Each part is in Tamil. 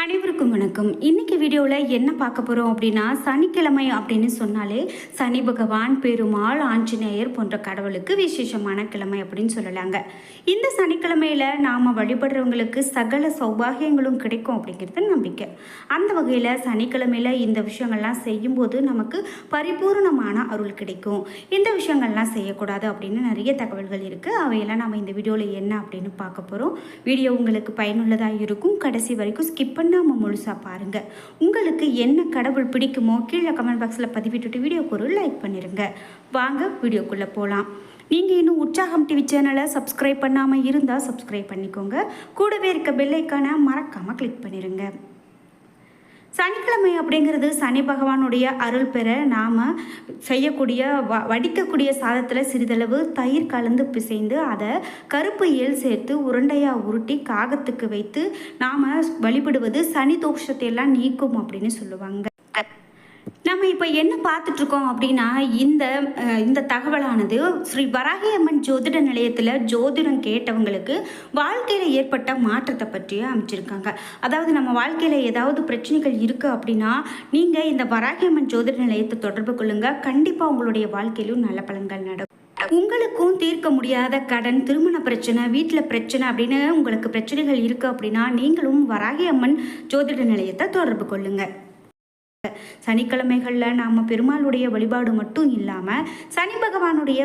அனைவருக்கும் வணக்கம். இன்னைக்கு வீடியோவில் என்ன பார்க்க போகிறோம் அப்படின்னா, சனிக்கிழமை அப்படின்னு சொன்னாலே சனி பகவான், பெருமாள், ஆஞ்சநேயர் போன்ற கடவுளுக்கு விசேஷமான கிழமை அப்படின்னு சொல்லலாங்க. இந்த சனிக்கிழமையில் நாம் வழிபடுறவங்களுக்கு சகல சௌபாகியங்களும் கிடைக்கும் அப்படிங்கிறது நம்பிக்கை. அந்த வகையில் சனிக்கிழமையில் இந்த விஷயங்கள்லாம் செய்யும்போது நமக்கு பரிபூர்ணமான அருள் கிடைக்கும். இந்த விஷயங்கள்லாம் செய்யக்கூடாது அப்படின்னு நிறைய தகவல்கள் இருக்குது. அவையெல்லாம் நம்ம இந்த வீடியோவில் என்ன அப்படின்னு பார்க்க போகிறோம். வீடியோ உங்களுக்கு பயனுள்ளதாக இருக்கும். கடைசி வரைக்கும் ஸ்கிப் பண்ணாமல் முழுசாக பாருங்கள். உங்களுக்கு என்ன கடவுள் பிடிக்குமோ கீழே கமெண்ட் பாக்ஸில் பதிவிட்டுட்டு வீடியோக்கு ஒரு லைக் பண்ணிடுங்க. வாங்க வீடியோக்குள்ளே போகலாம். நீங்கள் இன்னும் உற்சாகம் டிவி சேனலை சப்ஸ்கிரைப் பண்ணாமல் இருந்தால் சப்ஸ்கிரைப் பண்ணிக்கோங்க. கூடவே இருக்க பெல் ஐக்கானை மறக்காமல் கிளிக் பண்ணிடுங்க. சனிக்கிழமை அப்படிங்கிறது சனி பகவானுடைய அருள் பெற நாம் செய்யக்கூடிய வடிக்கக்கூடிய சாதத்தில் சிறிதளவு தயிர் கலந்து பிசைந்து அதை கருப்பு ஏல் சேர்த்து உருண்டையாக உருட்டி காகத்துக்கு வைத்து நாம் வழிபடுவது சனி தோஷத்தை எல்லாம் நீக்கும் அப்படின்னு சொல்லுவாங்க. நம்ம இப்போ என்ன பார்த்துட்ருக்கோம் அப்படின்னா, இந்த தகவலானது ஸ்ரீ வராகி அம்மன் ஜோதிட நிலையத்தில் ஜோதிடம் கேட்டவங்களுக்கு வாழ்க்கையில் ஏற்பட்ட மாற்றத்தை பற்றியே அமைச்சிருக்காங்க. அதாவது நம்ம வாழ்க்கையில் ஏதாவது பிரச்சனைகள் இருக்குது அப்படின்னா நீங்கள் இந்த வராகி அம்மன் ஜோதிட நிலையத்தை தொடர்பு கொள்ளுங்கள். கண்டிப்பாக உங்களுடைய வாழ்க்கையிலும் நல்ல பலன்கள் நடக்கும். உங்களுக்கும் தீர்க்க முடியாத கடன், திருமண பிரச்சனை, வீட்டில் பிரச்சனை அப்படின்னு உங்களுக்கு பிரச்சனைகள் இருக்குது அப்படின்னா நீங்களும் வராகி அம்மன் ஜோதிட நிலையத்தை தொடர்பு கொள்ளுங்கள். சனிக்கிழமைகளில் நாம் பெருமாளுடைய வழிபாடு மட்டும் இல்லாமல் சனி பகவானுடைய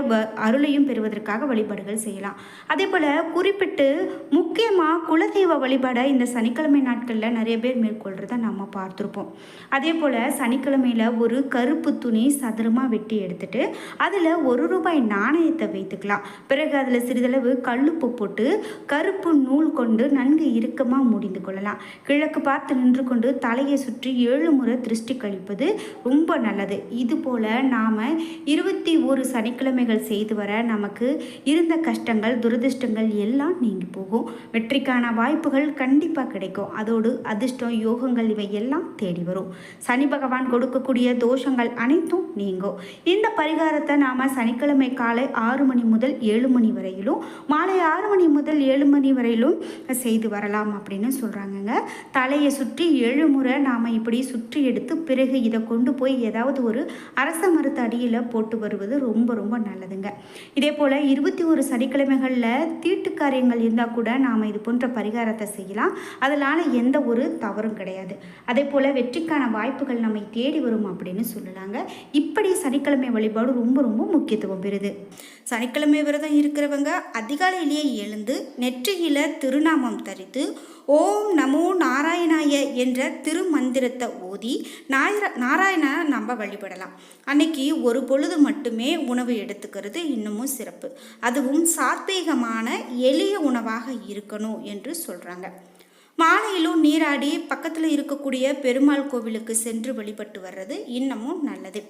அருளையும் பெறுவதற்காக வழிபாடுகள் செய்யலாம். அதே போல் குறிப்பிட்டு முக்கியமாக குலதெய்வ வழிபாடை இந்த சனிக்கிழமை நாட்களில் நிறைய பேர் மேற்கொள்கிறத நம்ம பார்த்துருப்போம். அதே போல் சனிக்கிழமையில் ஒரு கருப்பு துணி சதுரமாக வெட்டி எடுத்துட்டு அதில் ₹1 நாணயத்தை வைத்துக்கலாம். பிறகு அதில் சிறிதளவு கல்லுப்பு போட்டு கருப்பு நூல் கொண்டு நன்கு இறுக்கமாக முடிந்து கொள்ளலாம். கிழக்கு பார்த்து நின்று கொண்டு தலையை சுற்றி 7 முறை திருஷ்டி கழிப்பது ரொம்ப நல்லது. இது போல நாம் 21 சனிக்கிழமைகள் செய்து வர நமக்கு இருந்த கஷ்டங்கள், துரதிர்ஷ்டங்கள் எல்லாம் நீங்கி போகும். வெற்றிக்கான வாய்ப்புகள் கண்டிப்பாக கிடைக்கும். அதோடு அதிர்ஷ்டம், யோகங்கள் இவை எல்லாம் தேடி வரும். சனி பகவான் கொடுக்கக்கூடிய தோஷங்கள் அனைத்தும் நீங்கும். இந்த பரிகாரத்தை நாம் சனிக்கிழமை காலை 6 மணி முதல் 7 மணி வரையிலும், மாலை 6 மணி முதல் 7 மணி வரையிலும் செய்து வரலாம் அப்படின்னு சொல்கிறாங்கங்க. தலையை சுற்றி 7 முறை நாம் இப்படி சுற்றி எடுத்து பிறகு இதை கொண்டு போய் ஏதாவது ஒரு அரச மரத்து அடியில் போட்டு வருவது ரொம்ப ரொம்ப நல்லதுங்க. இதே போல் 21 சனிக்கிழமைகளில் தீட்டு காரியங்கள் இருந்தால் கூட நாம் இது போன்ற பரிகாரத்தை செய்யலாம். அதனால் எந்த ஒரு தவறும் கிடையாது. அதே போல் வெற்றிக்கான வாய்ப்புகள் நம்மை தேடி வரும் அப்படின்னு சொல்லலாங்க. இப்படி சனிக்கிழமை வழிபாடு ரொம்ப ரொம்ப முக்கியத்துவம் பெறுது. சனிக்கிழமை விரதம் இருக்கிறவங்க அதிகாலையிலேயே எழுந்து நெற்றியில திருநாமம் தரித்து ஓம் நமோ நாராயணாய என்ற திருமந்திரத்தை ஓதி நாராயணனை நம்ம வழிபடலாம். அன்னைக்கு ஒரு பொழுது மட்டுமே உணவு எடுத்துக்கிறது இன்னமும் சிறப்பு. அதுவும் சாத்வீகமான எளிய உணவாக இருக்கணும் என்று சொல்கிறாங்க. மாலையிலும் நீராடி பக்கத்தில் இருக்கக்கூடிய பெருமாள் கோவிலுக்கு சென்று வழிபட்டு வர்றது இன்னமும் நல்லது.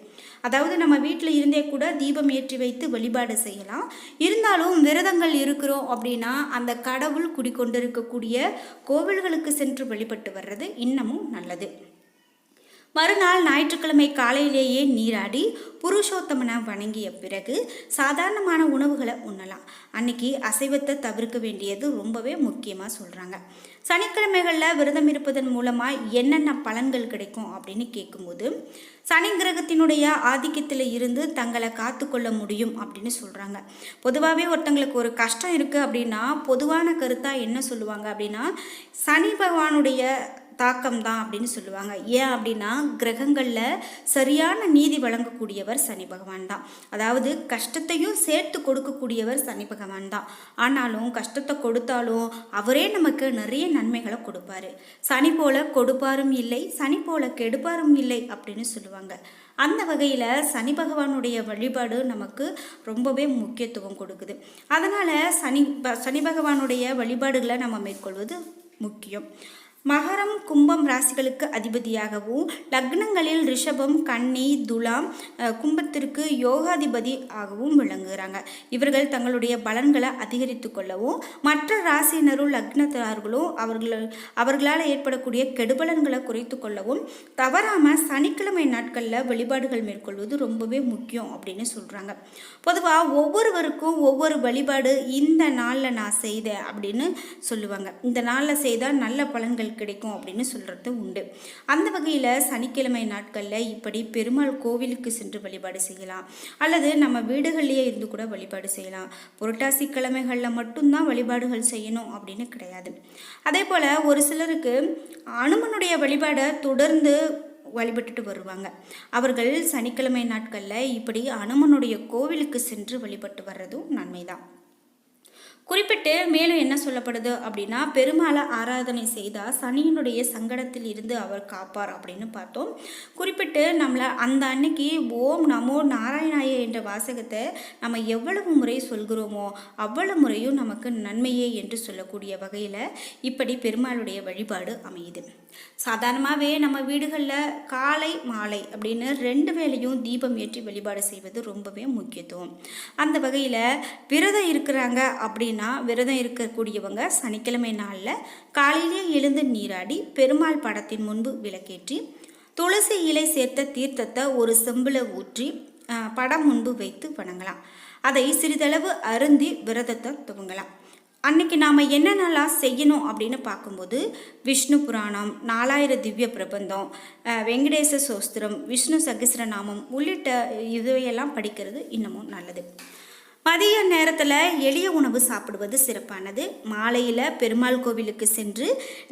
அதாவது நம்ம வீட்டில் இருந்தே கூட தீபம் ஏற்றி வைத்து வழிபாடு செய்யலாம். இருந்தாலும் விரதங்கள் இருக்கிறோம் அப்படின்னா அந்த கடவுள் குடிக்கொண்டிருக்கக்கூடிய கோவில்களுக்கு சென்று வழிபட்டு வர்றது இன்னமும் நல்லது. மறுநாள் ஞாயிற்றுக்கிழமை காலையிலேயே நீராடி புருஷோத்தமனை வணங்கிய பிறகு சாதாரணமான உணவுகளை உண்ணலாம். அன்னைக்கு அசைவத்தை தவிர்க்க வேண்டியது ரொம்பவே முக்கியமாக சொல்கிறாங்க. சனிக்கிழமைகளில் விரதம் இருப்பதன் மூலமாக என்னென்ன பலன்கள் கிடைக்கும் அப்படின்னு கேட்கும்போது, சனி கிரகத்தினுடைய ஆதிக்கத்தில் இருந்து தங்களை காத்துக்கொள்ள முடியும் அப்படின்னு சொல்கிறாங்க. பொதுவாகவே ஒருத்தங்களுக்கு ஒரு கஷ்டம் இருக்குது அப்படின்னா பொதுவான கருத்தாக என்ன சொல்லுவாங்க அப்படின்னா சனி பகவானுடைய தாக்கம் தான் அப்படின்னு சொல்லுவாங்க. ஏன் அப்படின்னா கிரகங்களில் சரியான நீதி வழங்கக்கூடியவர் சனி பகவான் தான். அதாவது கஷ்டத்தையும் சேர்த்து கொடுக்கக்கூடியவர் சனி பகவான் தான். ஆனாலும் கஷ்டத்தை கொடுத்தாலும் அவரே நமக்கு நிறைய நன்மைகளை கொடுப்பாரு. சனி போல கொடுப்பாரும் இல்லை, சனி போல கெடுப்பாரும் இல்லை அப்படின்னு சொல்லுவாங்க. அந்த வகையில் சனி பகவானுடைய வழிபாடு நமக்கு ரொம்பவே முக்கியத்துவம் கொடுக்குது. அதனால் சனி பகவானுடைய வழிபாடுகளை நம்ம மேற்கொள்வது முக்கியம். மகரம், கும்பம் ராசிகளுக்கு அதிபதியாகவும் லக்னங்களில் ரிஷபம், கன்னி, துலாம், கும்பத்திற்கு யோகாதிபதி ஆகவும் விளங்குகிறாங்க. இவர்கள் தங்களுடைய பலன்களை அதிகரித்து கொள்ளவும் மற்ற ராசியினரும் லக்னத்தார்களும் அவர்களால் ஏற்படக்கூடிய கெடுபலன்களை குறைத்து கொள்ளவும் தவறாமல் சனிக்கிழமை நாட்களில் வழிபாடுகள் மேற்கொள்வது ரொம்பவே முக்கியம் அப்படின்னு சொல்கிறாங்க. பொதுவாக ஒவ்வொருவருக்கும் ஒவ்வொரு வழிபாடு இந்த நாளில் நான் செய்தேன் அப்படின்னு சொல்லுவாங்க. இந்த நாளில் செய்தால் நல்ல பலன்கள் பலன்கள் கிடைக்கும் அப்படின்னு சொல்கிறது உண்டு. அந்த வகையில் சனிக்கிழமை நாட்களில் இப்படி பெருமாள் கோவிலுக்கு சென்று வழிபாடு செய்யலாம், அல்லது நம்ம வீடுகள்லேயே இருந்து கூட வழிபாடு செய்யலாம். புரட்டாசி கிழமைகளில் மட்டும்தான் வழிபாடுகள் செய்யணும் அப்படின்னு கிடையாது. அதே போல் ஒரு சிலருக்கு அனுமனுடைய வழிபாடை தொடர்ந்து வழிபட்டுட்டு வருவாங்க. அவர்கள் சனிக்கிழமை நாட்களில் இப்படி அனுமனுடைய கோவிலுக்கு சென்று வழிபட்டு வர்றதும் நன்மைதான். குறிப்பிட்டு மேலும் என்ன சொல்லப்படுது அப்படின்னா, பெருமாளை ஆராதனை செய்தால் சனியினுடைய சங்கடத்தில் இருந்து அவர் காப்பார் அப்படின்னு பார்த்தோம். குறிப்பிட்டு நம்மளை அந்த அன்னைக்கு ஓம் நமோ நாராயணாய என்ற வாசகத்தை நம்ம எவ்வளவு முறை சொல்கிறோமோ அவ்வளவு முறையும் நமக்கு நன்மையே என்று சொல்லக்கூடிய வகையில் இப்படி பெருமாளுடைய வழிபாடு அமையுது. சாதாரணமாகவே நம்ம வீடுகளில் காலை மாலை அப்படின்னு 2 வேளையும் தீபம் ஏற்றி வழிபாடு செய்வது ரொம்பவே முக்கியத்துவம். அந்த வகையில் விரதம் இருக்கிறாங்க அப்படின்னா, விரதம் இருக்கக்கூடியவங்க சனிக்கிழமை நாளில் காலையிலே எழுந்து நீராடி பெருமாள் படத்தின் முன்பு விளக்கேற்றி துளசி இலை சேர்த்த தீர்த்தத்தை ஒரு செம்பில் ஊற்றி படம் முன்பு வைத்து வணங்கலாம். அதை சிறிதளவு அருந்தி விரதத்தை துவங்கலாம். அன்னைக்கு நாம் என்னென்னலாம் செய்யணும் அப்படின்னு பார்க்கும்போது, விஷ்ணு புராணம், 4000 திவ்ய பிரபந்தம், வெங்கடேச சோஸ்திரம், விஷ்ணு சகஸ்ரநாமம் உள்ளிட்ட இதையெல்லாம் படிக்கிறது இன்னமும் நல்லது. மதிய நேரத்தில் எளிய உணவு சாப்பிடுவது சிறப்பானது. மாலையில் பெருமாள் கோவிலுக்கு சென்று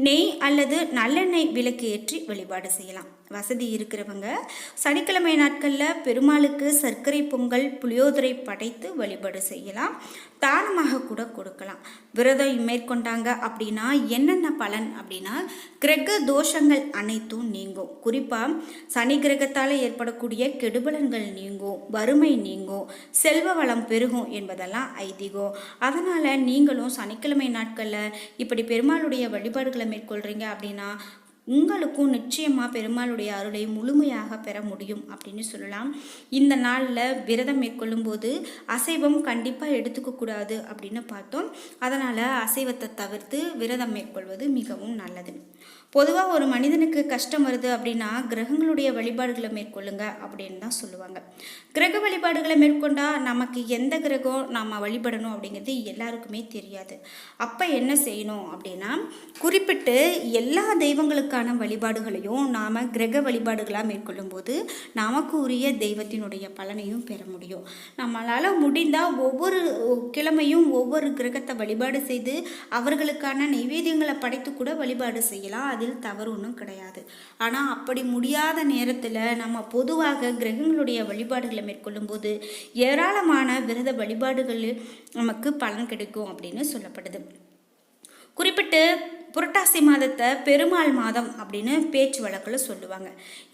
நெய் அல்லது நல்லெண்ணெய் விளக்கு ஏற்றி வழிபாடு செய்யலாம். வசதி இருக்கிறவங்க சனிக்கிழமை நாட்களில் பெருமாளுக்கு சர்க்கரை பொங்கல், புளியோதரை படைத்து வழிபாடு செய்யலாம். தானமாக கூட கொடுக்கலாம். விரதம் மேற்கொண்டாங்க அப்படின்னா என்னென்ன பலன் அப்படின்னா, கிரக தோஷங்கள் அனைத்தும் நீங்கும். குறிப்பாக சனி கிரகத்தால் ஏற்படக்கூடிய கெடுபலன்கள் நீங்கும், வறுமை நீங்கும், செல்வ வளம் பெருகும் என்பதெல்லாம் ஐதீகம். அதனால் நீங்களும் சனிக்கிழமை நாட்களில் இப்படி பெருமாளுடைய வழிபாடுகளை மேற்கொள்கிறீங்க அப்படின்னா உங்களுக்கும் நிச்சயமாக பெருமாளுடைய அருளை முழுமையாக பெற முடியும் அப்படின்னு சொல்லலாம். இந்த நாளில் விரதம் மேற்கொள்ளும் போது அசைவம் கண்டிப்பாக எடுத்துக்கக்கூடாது அப்படின்னு பார்த்தோம். அதனால் அசைவத்தை தவிர்த்து விரதம் மேற்கொள்வது மிகவும் நல்லது. பொதுவாக ஒரு மனிதனுக்கு கஷ்டம் வருது அப்படின்னா கிரகங்களுடைய வழிபாடுகளை மேற்கொள்ளுங்க அப்படின்னு தான் சொல்லுவாங்க. கிரக வழிபாடுகளை மேற்கொண்டால் நமக்கு எந்த கிரகம் நாம் வழிபடணும் அப்படிங்கிறது எல்லாருக்குமே தெரியாது. அப்போ என்ன செய்யணும் அப்படின்னா, குறிப்பிட்டு எல்லா தெய்வங்களுக்கான வழிபாடுகளையும் நாம் கிரக வழிபாடுகளாக மேற்கொள்ளும் போது நமக்கு உரிய தெய்வத்தினுடைய பலனையும் பெற முடியும். நம்மளால் முடிந்தால் ஒவ்வொரு கிழமையும் ஒவ்வொரு கிரகத்தை வழிபாடு செய்து அவர்களுக்கான நைவேத்தியங்களை படைத்து கூட வழிபாடு செய்யலாம். அதில் தவறு ஒன்றும் கிடையாது. ஆனால் அப்படி முடியாத நேரத்தில் நம்ம பொதுவாக கிரகங்களுடைய வழிபாடுகளை மேற்கொள்ளும் போது ஏராளமான விரத வழிபாடுகள் நமக்கு பலன் கிடைக்கும் அப்படின்னு சொல்லப்படுது. குறிப்பிட்டு புரட்டாசி மாதத்தை பெருமாள் மாதம் அப்படின்னு பேச்சு வழக்கில் சொல்லுவாங்க.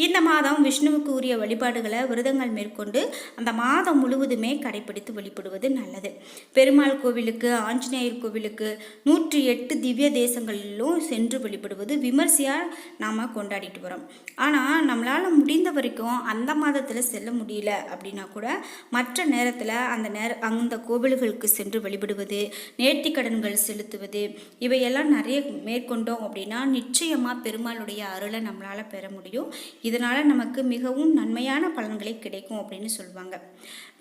இந்த மாதம் விஷ்ணுவுக்கு உரிய வழிபாடுகளை விரதங்கள் மேற்கொண்டு அந்த மாதம் முழுவதுமே கடைப்பிடித்து வழிபடுவது நல்லது. பெருமாள் கோவிலுக்கு, ஆஞ்சநேயர் கோவிலுக்கு 108 திவ்ய தேசங்களிலும் சென்று வழிபடுவது விமர்சையாக நாம் கொண்டாடிட்டு வரோம். ஆனால் நம்மளால் முடிந்த வரைக்கும் அந்த மாதத்தில் செல்ல முடியல அப்படின்னா கூட மற்ற நேரத்தில் அந்த கோவில்களுக்கு சென்று வழிபடுவது, நேர்த்திக்கடன்கள் செலுத்துவது, இவையெல்லாம் நிறைய மேற்கொண்டோம் அப்படின்னா நிச்சயமாக பெருமாளுடைய அருளை நம்மளால் பெற முடியும். இதனால் நமக்கு மிகவும் நன்மையான பலன்களை கிடைக்கும் அப்படின்னு சொல்லுவாங்க.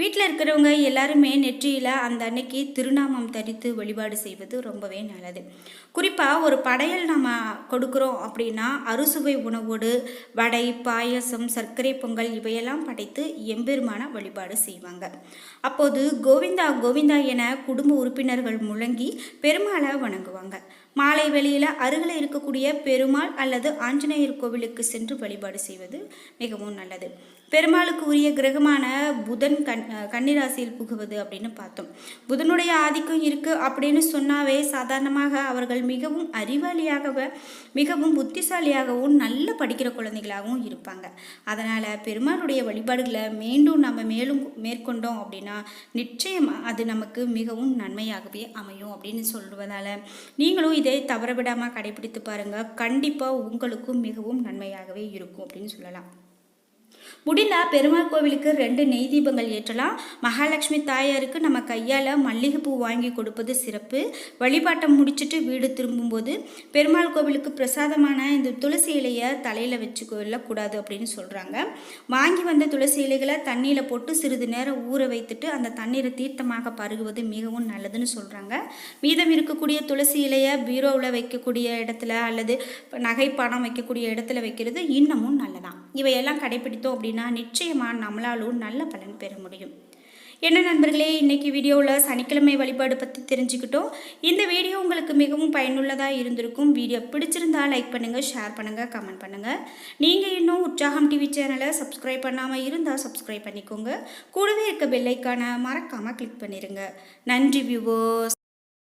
வீட்டில் இருக்கிறவங்க எல்லாருமே நெற்றியில் அந்த அன்னைக்கு திருநாமம் தரித்து வழிபாடு செய்வது ரொம்பவே நல்லது. குறிப்பாக ஒரு படையல் நம்ம கொடுக்குறோம் அப்படின்னா அறுசுவை உணவோடு வடை, பாயசம், சர்க்கரை பொங்கல் இவையெல்லாம் படைத்து எம்பெருமான வழிபாடு செய்வாங்க. அப்போது கோவிந்தா கோவிந்தா என குடும்ப உறுப்பினர்கள் முழங்கி பெருமாளை வணங்குவாங்க. மாலை வேளையில் அருகில் இருக்கக்கூடிய பெருமாள் அல்லது ஆஞ்சநேயர் கோவிலுக்கு சென்று வழிபாடு செய்வது மிகவும் நல்லது. பெருமாளுக்கு உரிய கிரகமான புதன் கன்னிராசியில் புகுவது அப்படின்னு பார்த்தோம். புதனுடைய ஆதிக்கம் இருக்குது அப்படின்னு சொன்னாவே சாதாரணமாக அவர்கள் மிகவும் அறிவாளியாகவும் மிகவும் புத்திசாலியாகவும் நல்ல படிக்கிற குழந்தைகளாகவும் இருப்பாங்க. அதனால் பெருமாளுடைய வழிபாடுகளை மீண்டும் நம்ம மேற்கொண்டோம் அப்படின்னா நிச்சயமாக அது நமக்கு மிகவும் நன்மையாகவே அமையும் அப்படின்னு சொல்வதால் நீங்களும் இதை தவறவிடாமல் கடைபிடித்து பாருங்கள். கண்டிப்பாக உங்களுக்கும் மிகவும் நன்மையாகவே இருக்கும் அப்படின்னு சொல்லலாம். முடியல பெருமாள் கோவிலுக்கு 2 நெய் தீபங்கள் ஏற்றலாம். மகாலட்சுமி தாயாருக்கு நம்ம கையால் மல்லிகைப்பூ வாங்கி கொடுப்பது சிறப்பு. வழிபாட்டை முடிச்சுட்டு வீடு திரும்பும்போது பெருமாள் கோவிலுக்கு பிரசாதமான இந்த துளசி இலையை தலையில் வச்சு கொள்ளக்கூடாது அப்படின்னு சொல்கிறாங்க. வாங்கி வந்த துளசி இலைகளை தண்ணியில் போட்டு சிறிது நேரம் ஊற வைத்துட்டு அந்த தண்ணீரை தீர்த்தமாக பருகுவது மிகவும் நல்லதுன்னு சொல்கிறாங்க. மீதம் இருக்கக்கூடிய துளசி இலையை பீரோவில் வைக்கக்கூடிய இடத்துல அல்லது நகை பணம் வைக்கக்கூடிய இடத்துல வைக்கிறது இன்னமும் நல்லதான். இவையெல்லாம் கடைபிடித்தோம் அப்படின்னா நிச்சயமாக நம்மளாலும் நல்ல பலன் பெற முடியும். என்ன நண்பர்களே, இன்றைக்கி வீடியோவில் சனிக்கிழமை வழிபாடு பற்றி தெரிஞ்சுக்கிட்டோம். இந்த வீடியோ உங்களுக்கு மிகவும் பயனுள்ளதாக இருந்திருக்கும். வீடியோ பிடிச்சிருந்தால் லைக் பண்ணுங்கள், ஷேர் பண்ணுங்கள், கமெண்ட் பண்ணுங்கள். நீங்கள் இன்னும் உற்சாகம் டிவி சேனலை சப்ஸ்கிரைப் பண்ணாமல் இருந்தால் சப்ஸ்கிரைப் பண்ணிக்கோங்க. கூடவே இருக்க பெல் ஐக்கானை மறக்காமல் கிளிக் பண்ணிடுங்க. நன்றி வியூவர்ஸ்.